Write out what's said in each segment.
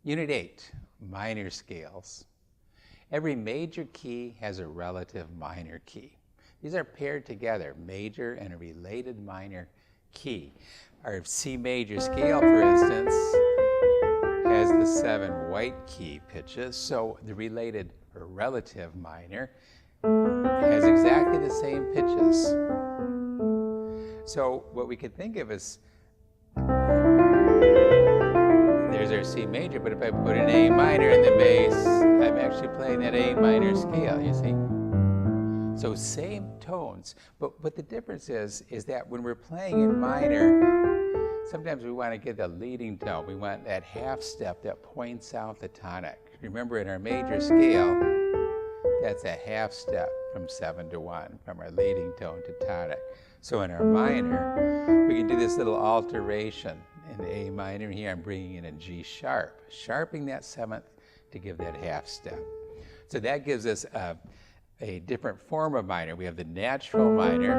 Unit 8, minor scales. Every major key has a relative minor key. These are paired together, major and a related minor key. Our C major scale, for instance, has the 7 white key pitches, so the related or relative minor has exactly the same pitches. So what we could think of as, there's our C major, but if I put an A minor in the bass, I'm actually playing that A minor scale, you see? So same tones, but the difference is that when we're playing in minor, sometimes we want to get the leading tone. We want that half step that points out the tonic. Remember, in our major scale, that's a half step from 7 to 1, from our leading tone to tonic. So in our minor, we can do this little alteration. In the A minor, here I'm bringing in a G sharp, sharpening that 7th to give that half step. So that gives us a different form of minor. We have the natural minor,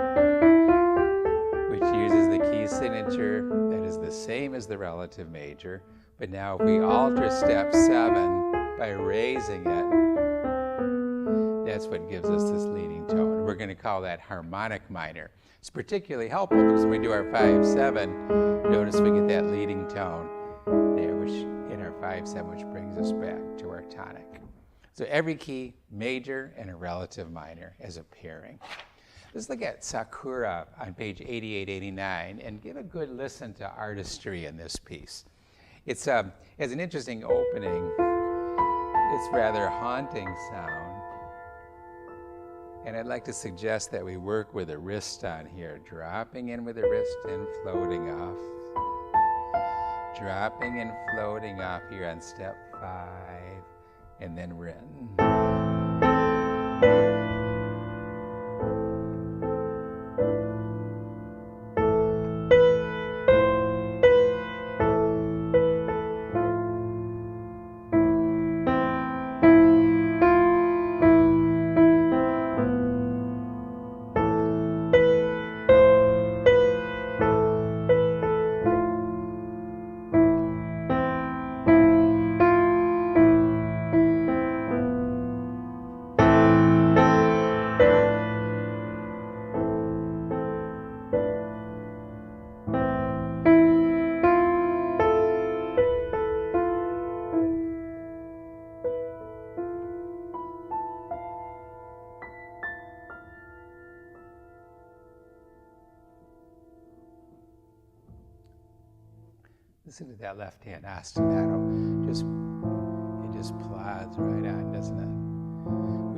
which uses the key signature that is the same as the relative major, but now if we alter step 7 by raising it, that's what gives us this leading tone. We're going to call that harmonic minor. It's particularly helpful because when we do our 5-7, notice we get that leading tone there, which in our 5-7, which brings us back to our tonic. So every key, major and a relative minor as a pairing. Let's look at Sakura on page 88-89 and give a good listen to artistry in this piece. It's has an interesting opening. It's rather haunting sound. And I'd like to suggest that we work with a wrist on here, dropping in with the wrist and floating off. Dropping and floating off here on step 5, and then written. Listen to that left hand ostinato. It just plods right on, doesn't it?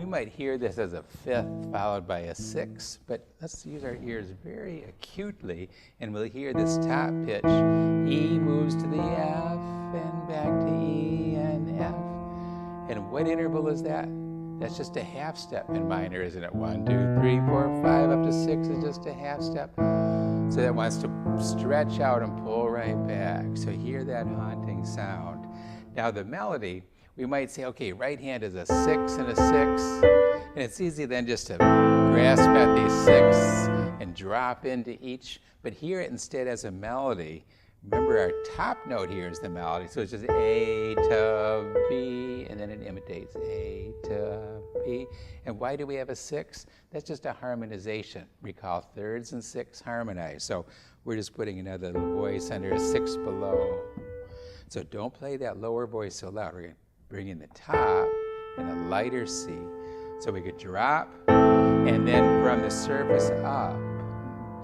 We might hear this as a 5th followed by a 6th, but let's use our ears very acutely and we'll hear this top pitch. E moves to the F and back to E and F. And what interval is that? That's just a half step in minor, isn't it? 1, 2, 3, 4, 5, up to 6 is just a half step. So that wants to stretch out and pull right back. So hear that haunting sound. Now the melody, we might say, okay, right hand is a 6 and a 6. And it's easy then just to grasp at these 6 and drop into each. But hear it instead as a melody. Remember, our top note here is the melody. So it's just A to B, and then it imitates A to B. And why do we have a 6? That's just a harmonization. Recall thirds and 6 harmonize. So we're just putting another voice under a 6 below. So don't play that lower voice so loud. We're going to bring in the top and a lighter C. So we could drop, and then from the surface up,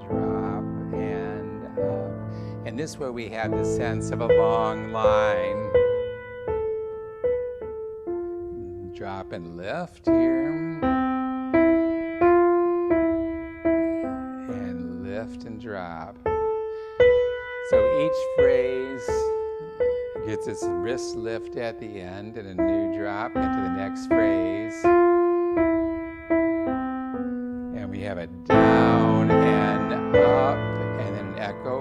drop and up. And this way we have the sense of a long line. Drop and lift here. And lift and drop. So each phrase gets its wrist lift at the end and a new drop into the next phrase. And we have a down and up and then an echo